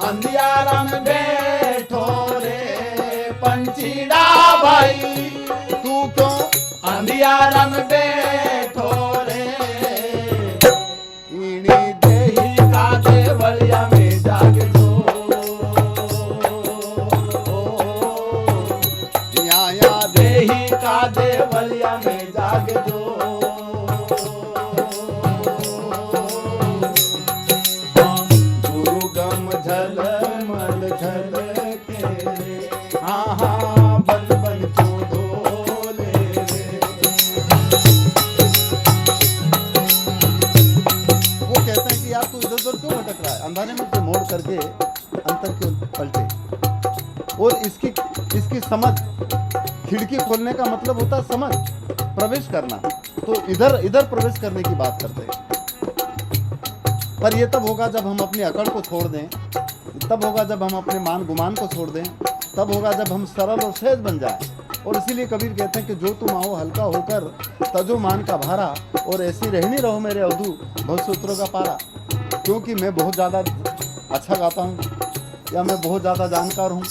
अंधियारा में बैठो रे पंछीड़ा भाई, तू क्यों अंधियारा में बैठो रे, ईड़ी देही का देवलिया में जाग जो, या देही का देवलिया में जाग जो, गुरु गम झलमल झलके रे, हाँ हाँ बन बन क्यों डोले रे। वो कहते हैं कि यार तू इधर उधर क्यों भटक रहा है, अंधारे में से मोड़ करके अंतर क्यों पलटे। और इसकी समझ, खिड़की खोलने का मतलब होता है समझ, प्रवेश करना। तो इधर प्रवेश करने की बात करते हैं। पर ये तब होगा जब हम अपनी अकड़ को छोड़ दें, तब होगा जब हम अपने मान गुमान को छोड़ दें, तब होगा जब हम सरल और सहज बन जाएं। और इसीलिए कबीर कहते हैं कि जो तुम आओ हल्का होकर तजो मान का भारा, और ऐसी रहनी रहो मेरे अवधू भवसूत्रों का पारा। क्योंकि मैं बहुत ज़्यादा अच्छा गाता हूँ, या मैं बहुत ज़्यादा जानकार हूँ,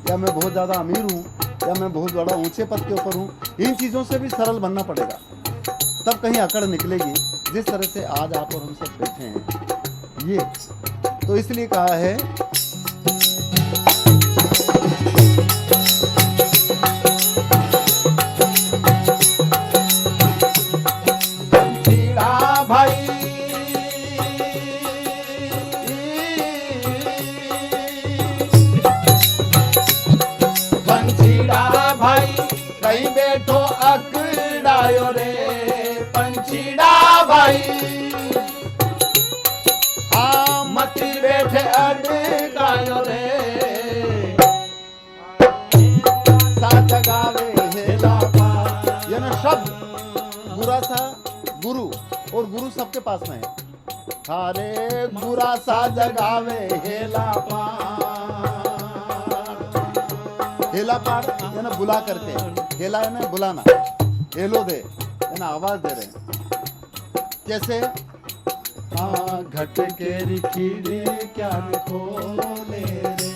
या मैं बहुत ज़्यादा अमीर हूँ, या मैं बहुत बड़ा ऊंचे पद के ऊपर हूँ, इन चीज़ों से भी सरल बनना पड़ेगा, तब कहीं अकड़ निकलेगी। जिस तरह से आज आप और हम सब बैठे हैं ये, तो इसलिए कहा है पंछीड़ा भाई, पंछीड़ा भाई कहीं बैठो अकड़ायो रे पंछीड़ा भाई, हाँ मत बैठे अड़कायो रे, सा जगावे हेला पार। यानी शब्द बुरा सा गुरु, और गुरु सबके पास में है। अरे बुरा सा जगावे हेला पार, हेला पार यानी बुला करके, हेला यानी बुलाना, हेलो दे यानी आवाज दे रहे हैं। कैसे? हाँ घट के रिखीड़े क्या खोले रे,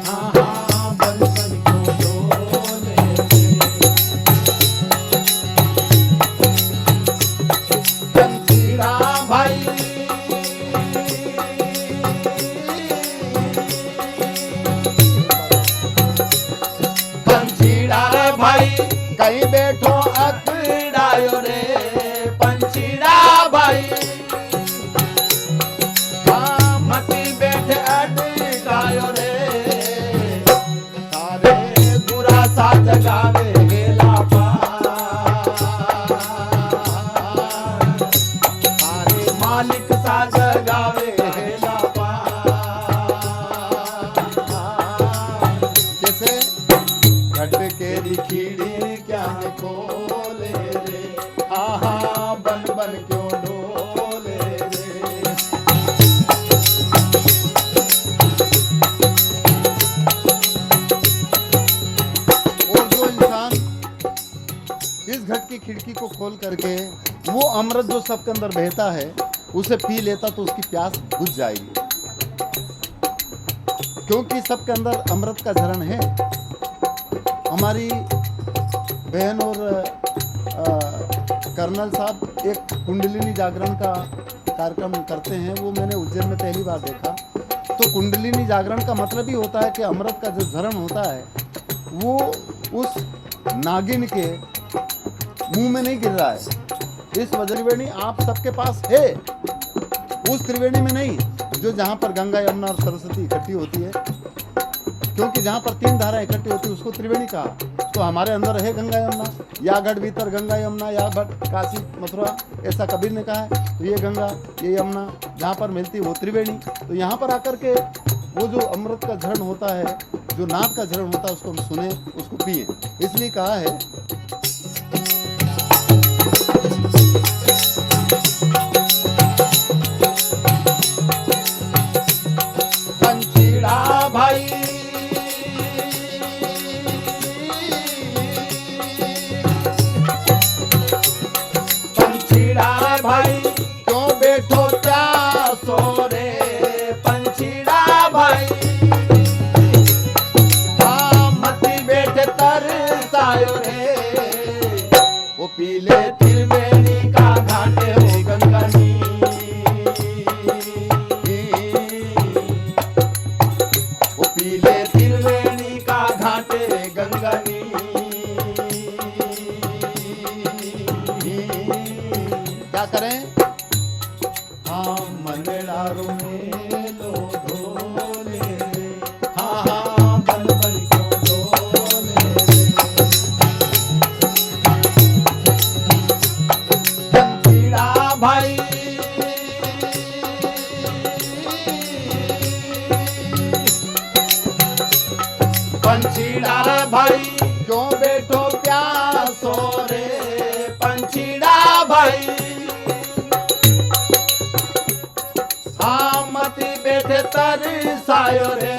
हाँ हाँ बन बन क्यों डोले रे। पंछीड़ा भाई, पंछीड़ा भाई कहीं बैठो अकड़ायो रे पंछीड़ा भाई, हाँ मत बैठे अड़कायो रे, सारे बुरा सा जगावे हेला पार, सारे मालिक सा जगावे हेला पार। कैसे? घट के रिखीड़े क्या खोले रे, आहा बन बन क्यों डोले रे। और जो इंसान इस घट की खिड़की को खोल करके वो अमृत जो सबके अंदर बहता है उसे पी लेता तो उसकी प्यास बुझ जाएगी, क्योंकि सबके अंदर अमृत का झरण है। हमारी बहन और कर्नल साहब एक कुंडलिनी जागरण का कार्यक्रम करते हैं, वो मैंने उज्जैन में पहली बार देखा। तो कुंडलिनी जागरण का मतलब ही होता है कि अमृत का जो झरण होता है वो उस नागिन के मुंह में नहीं गिर रहा है। इस वज्रवेणी आप सबके पास है, उस त्रिवेणी में नहीं, जो जहाँ पर गंगा यमुना और सरस्वती इकट्ठी होती है। क्योंकि जहाँ पर तीन धारा इकट्ठी होती है उसको त्रिवेणी कहा। तो हमारे अंदर है गंगा यमुना, या गढ़ भीतर गंगा यमुना, या भट्ट काशी मथुरा, ऐसा कबीर ने कहा है। तो ये गंगा ये यमुना जहाँ पर मिलती है वो त्रिवेणी। तो यहाँ पर आकर के वो जो अमृत का झरण होता है, जो नाद का झरण होता है, उसको हम सुने, उसको पिए। इसलिए कहा है पंछीड़ा भाई, पंछीड़ा भाई क्यों बैठो क्या सो रे पंछीड़ा भाई, पंछीड़ा भाई क्यों बैठो प्यासो रे पंछीड़ा भाई हाँ मती बैठे तरसायो रे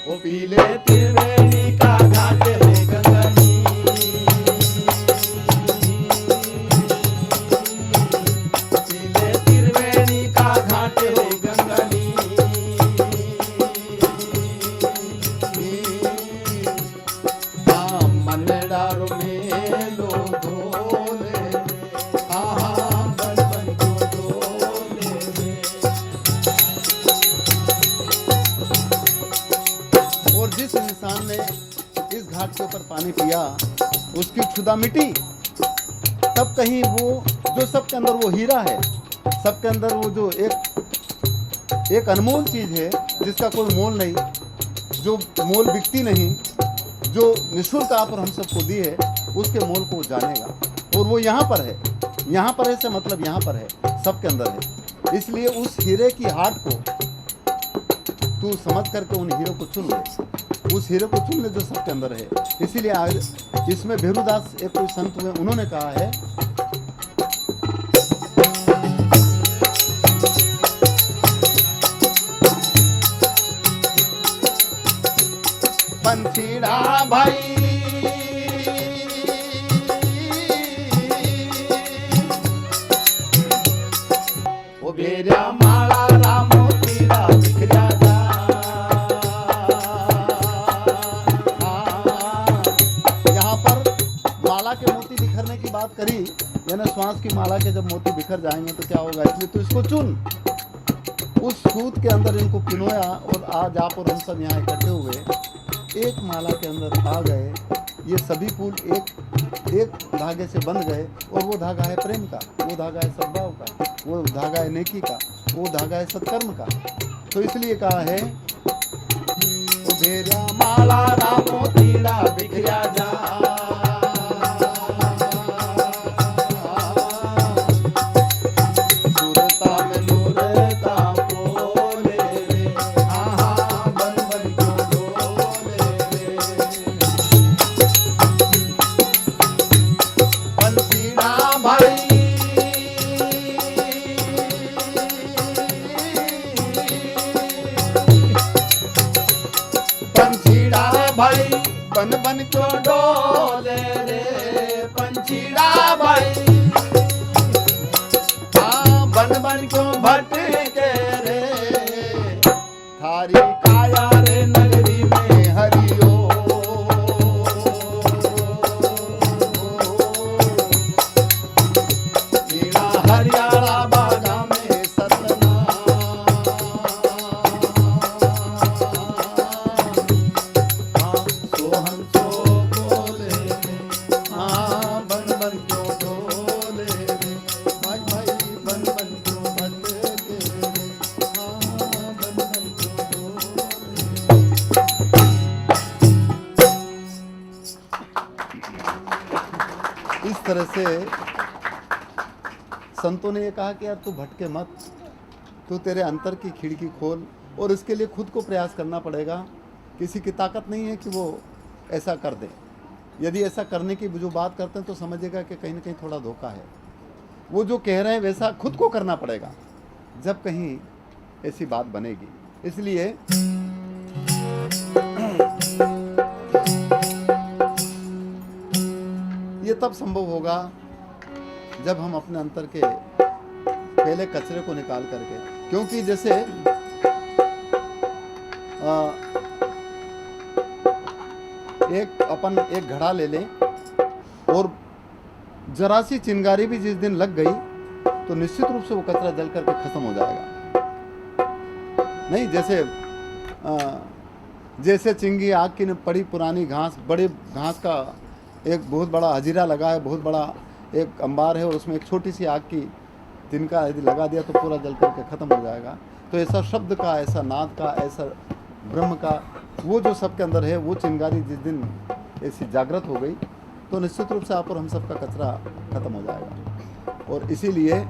वो पीले त्रिवेणी का घाट है गगनी पीले त्रिवेणी का घाट है गगनी हाँ मनडारो मेलो धोले हाँ बन बन को धोले और जिस इंसान ने इस घाट के ऊपर पानी पिया उसकी क्षुधा मिटी। तब कहीं वो जो सबके अंदर वो हीरा है, सबके अंदर वो जो एक अनमोल चीज है जिसका कोई मोल नहीं, जो मोल बिकती नहीं, जो निःशुल्क आप और हम सबको दी है, उसके मोल को वो जानेगा। और वो यहाँ पर है, यहाँ पर है से मतलब यहाँ पर है, सबके अंदर है। इसलिए उस हीरे की हाट को तू समझ करके उन हीरो को चुन ले, उस हीरो को चुन ले जो सबके अंदर है। इसीलिए आज इसमें भेरुदास एक कोई संत हुए, उन्होंने कहा है पंछीड़ा भाई ओ बेरिया माला रामो तीरा बिखरा जा यहाँ पर माला के मोती बिखरने की बात करी, यानी श्वास की माला के जब मोती बिखर जाएंगे तो क्या होगा, इसलिए तो इसको चुन। उस सूत के अंदर इनको पिनोया और आज आप और हम सब यहाँ इकट्ठे हुए एक माला के अंदर आ गए। ये सभी फूल एक धागे से बंध गए और वो धागा है प्रेम का, वो धागा है सद्भाव का, वो धागा है नेकी का, वो धागा है सत्कर्म का। तो इसलिए कहा है बेरिया माला रामो तीरा बिखरा जा सुरता में नूरता बोले रे हाँ बन बन को डोले रे पंछीड़ा भाई पंछीड़ा भाई बन बन क्यों डोले रे पंछीड़ा भाई हाँ बन बन क्यों भटके रे थारी काया रे नगरी में हरियो ईड़ा हरियाणा बागा में सतना सोहन सो बोले हाँ बन बन क्यों डोले रे भाई भाई बन बन क्यों भटके रे हाँ बन बन क्यों डोले इस तरह से संतों ने ये कहा कि यार तू भटके मत, तू तेरे अंतर की खिड़की खोल और इसके लिए खुद को प्रयास करना पड़ेगा। किसी की ताकत नहीं है कि वो ऐसा कर दे। यदि ऐसा करने की जो बात करते हैं तो समझिएगा कि कहीं ना कहीं थोड़ा धोखा है। वो जो कह रहे हैं वैसा खुद को करना पड़ेगा, जब कहीं ऐसी बात बनेगी। इसलिए ये तब संभव होगा जब हम अपने अंतर के पहले कचरे को निकाल करके, क्योंकि जैसे एक घड़ा ले लें और जरा सी चिंगारी भी जिस दिन लग गई तो निश्चित रूप से वो कचरा जल करके खत्म हो जाएगा। नहीं जैसे चिंगी आग की पड़ी पुरानी घास, बड़े घास का एक बहुत बड़ा हजीरा लगा है, बहुत बड़ा एक अंबार है और उसमें एक छोटी सी आग की तिनका यदि लगा दिया तो पूरा जल करके ख़त्म हो जाएगा। तो ऐसा शब्द का, ऐसा नाद का, ऐसा ब्रह्म का वो जो सबके अंदर है, वो चिंगारी जिस दिन ऐसी जागृत हो गई तो निश्चित रूप से आप और हम सबका कचरा खत्म हो जाएगा। और इसीलिए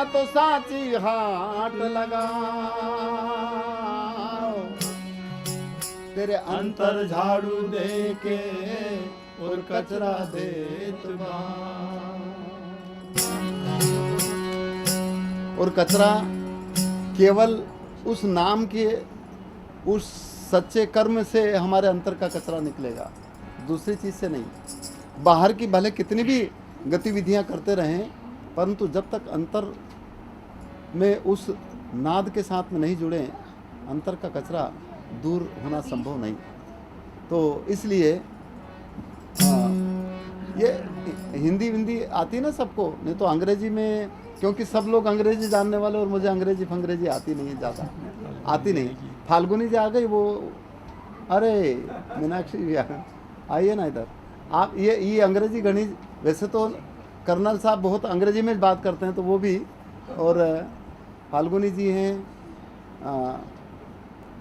तो सांची हाट लगाओ, तेरे अंतर झाड़ू दे के और कचरा देत बाओ। और कचरा केवल उस नाम के, उस सच्चे कर्म से हमारे अंतर का कचरा निकलेगा, दूसरी चीज़ से नहीं। बाहर की भले कितनी भी गतिविधियां करते रहें, परंतु जब तक अंतर में उस नाद के साथ में नहीं जुड़े, अंतर का कचरा दूर होना संभव नहीं। तो इसलिए ये हिंदी आती ना सबको, नहीं तो अंग्रेजी में, क्योंकि सब लोग अंग्रेजी जानने वाले, और मुझे अंग्रेजी आती नहीं है, ज़्यादा आती नहीं। फाल्गुनी जी आ गई वो, अरे मीनाक्षी जी आइए ना इधर आप। ये अंग्रेजी गणी, वैसे तो कर्नल साहब बहुत अंग्रेजी में बात करते हैं, तो वो भी, और फाल्गुनी जी हैं,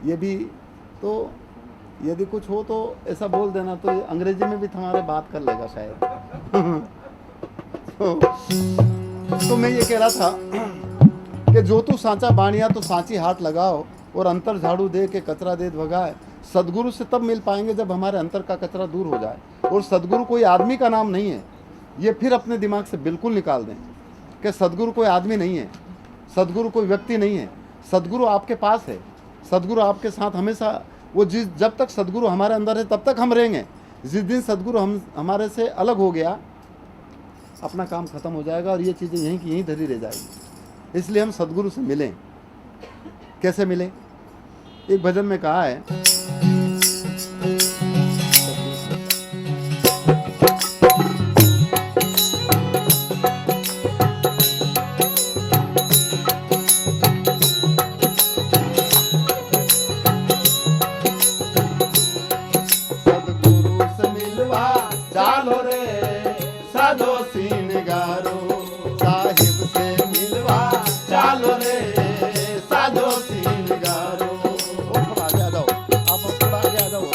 ये भी। तो यदि कुछ हो तो ऐसा बोल देना, तो ये अंग्रेजी में भी तुम्हारे बात कर लेगा शायद। तो मैं ये कह रहा था कि जो तू सांचा बाणिया तो सांची हाथ लगाओ, और अंतर झाड़ू दे के कचरा दे भगाए। सदगुरु से तब मिल पाएंगे जब हमारे अंतर का कचरा दूर हो जाए। और सदगुरु कोई आदमी का नाम नहीं है, ये फिर अपने दिमाग से बिल्कुल निकाल दें कि सदगुरु कोई आदमी नहीं है, सदगुरु कोई व्यक्ति नहीं है। सदगुरु आपके पास है, सदगुरु आपके साथ हमेशा। वो जब तक सदगुरु हमारे अंदर है तब तक हम रहेंगे। जिस दिन सदगुरु हमारे से अलग हो गया, अपना काम खत्म हो जाएगा, और ये चीज़ें यहीं की यहीं धरी रह जाएगी। इसलिए हम सदगुरु से मिलें। कैसे मिलें? एक भजन में कहा है, सदगुरु से मिलवा चालो रे साधो सीन गारो, साहिब से मिलवा चालो रे साधो सीन गारो। थोड़ा आगे आ जाओ, आप थोड़ा आगे आ जाओ,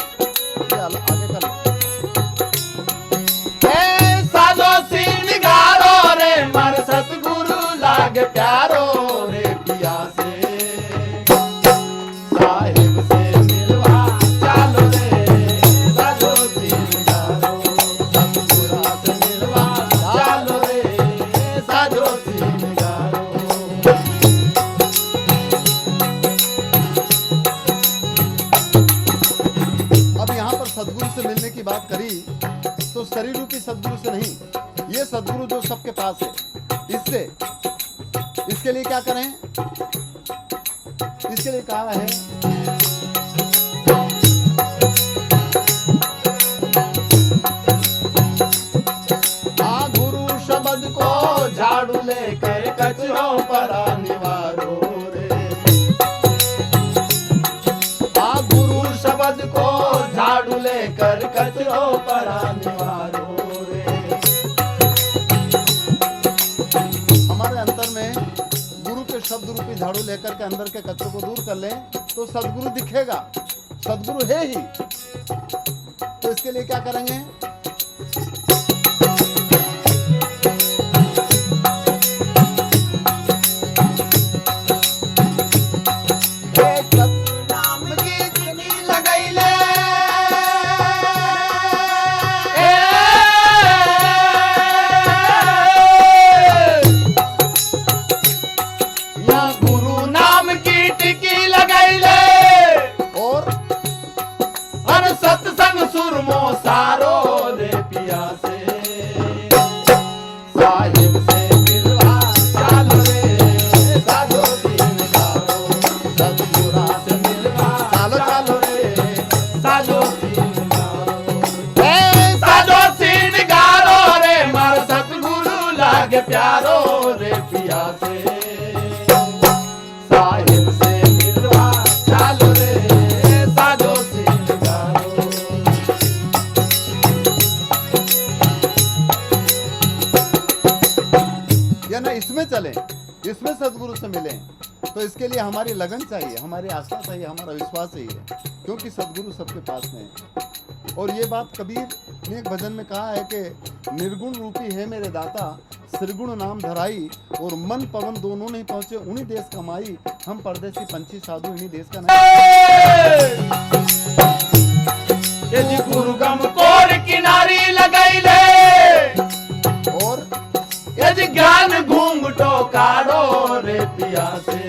आगे कर लो। साधो सीन गारो रे मर सतगुरु लागे प्यारो रे पिया से, साहिब से मिलवा चालो रे साधो सीन गारो, सतगुरु से मिलवा चालो रे साधो सीन गारो। अब यहाँ पर सदगुरु से मिलने की बात करी, तो शरीर रूपी सदगुरु से नहीं, ये सदगुरु जो सबके पास है, इससे। इसके लिए क्या करें? इसके लिए कहा है, गुरु शब्द को झाड़ू लेकर कचरों पर निवारो रे, गुरु शब्द को झाड़ू लेकर कचरों पर निवारो रे। हमारे अंतर में गुरु के शब्द रूपी झाड़ू लेकर के अंदर के कचरों को दूर कर लें, तो सदगुरु दिखेगा। सदगुरु है ही। तो इसके लिए क्या करेंगे? नाम की चिनी लगैले, या गुरु नाम की टिकी लगैले, और सत्संग सुरमो सारो रे पिया से, साहिब से मिलवा चालो रे साधो सीन गारो, सतगुरु से मिलवा चालो रे साधो सीन गारो। साधो सीन गारो रे मर सतगुरु लागे प्यारो रे पिया से, साहिब से मिलवा चालो रे साधो सीन गारो। या ना इसमें चलें, इसमें सदगुरु से मिलें, तो इसके लिए हमारी लगन चाहिए, हमारी आस्था चाहिए, हमारा विश्वास चाहिए, क्योंकि सदगुरु सबके पास में है। और ये बात कबीर ने एक भजन में कहा है कि निर्गुण रूपी है मेरे दाता, श्रीगुण नाम धराई, और मन पवन दोनों नहीं पहुंचे उन्हीं देश कमाई, हम परदेसी पंछी साधु इन्हीं देश का नहीं। ये जी गुरुगम कोर किनारी लगाई ले, और ये जी ज्ञान घूंघटो काढ़ो रे पिया से,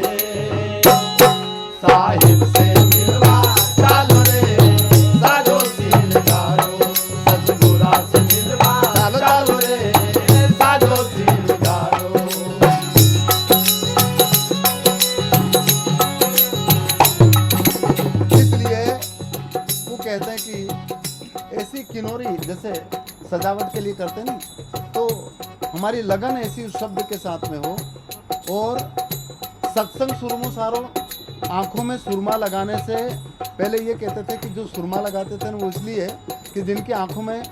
साहिब से मिलवा चालो रे साजो सील गारो, सतगुरा से मिलवा चालो रे साजो सील गारो। इसलिए वो कहते हैं कि ऐसी किनोरी जैसे सजावट के लिए करते नहीं, तो हमारी लगन ऐसी उस शब्द के साथ में हो। और सत्संग सुरमो सारो, आंखों में सुरमा लगाने से पहले ये कहते थे कि जो सुरमा लगाते थे ना वो इसलिए कि जिनकी आंखों में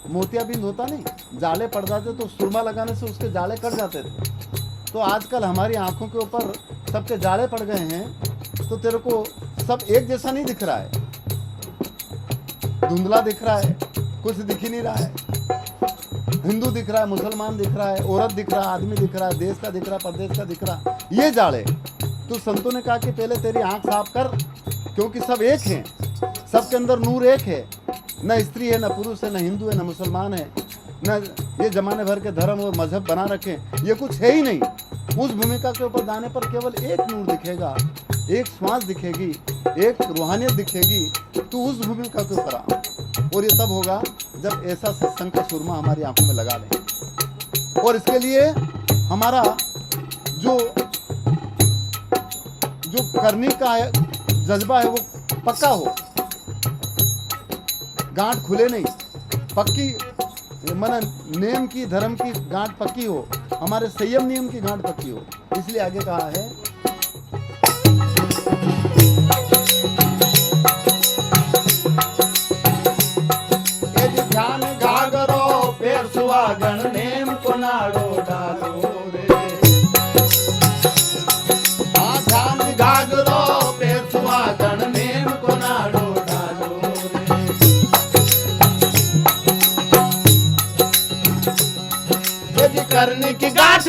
मोतियाबिंद होता नहीं, जाले पड़ जाते, तो सुरमा लगाने से उसके जाले कट जाते थे। तो आजकल हमारी आंखों के ऊपर सबके जाले पड़ गए हैं, तो तेरे को सब एक जैसा नहीं दिख रहा है, धुंधला दिख रहा है, कुछ दिख ही नहीं रहा है। हिंदू दिख रहा है, मुसलमान दिख रहा है, औरत दिख रहा है, आदमी दिख रहा है, देश का दिख रहा है, परदेश का दिख रहा है, ये जाले। तो संतों ने कहा कि पहले तेरी आंख साफ कर, क्योंकि सब एक हैं, सबके अंदर नूर एक है, न स्त्री है, न पुरुष है, न हिंदू है, न मुसलमान है, न ये जमाने भर के धर्म और मजहब बना रखे, ये कुछ है ही नहीं। उस भूमिका के ऊपर जाने पर केवल एक नूर दिखेगा, एक श्वास दिखेगी, एक रूहानियत दिखेगी। तो उस भूमिका के ऊपर आ, और ये तब होगा जब ऐसा सत्संग का सुरमा हमारी आंखों में लगा लें। और इसके लिए हमारा जो करने का जज्बा है वो पक्का हो, गांठ खुले नहीं, पक्की मन नेम की, धर्म की गांठ पक्की हो, हमारे संयम नियम की गांठ पक्की हो। इसलिए आगे कहा है, ध्यान घाघरो पेर सुहागण नेम को नाड़ो डालो रे, ध्यान घाघरो पेर सुहागण नेम को नाड़ो डालो रे। यदि करने की गांठ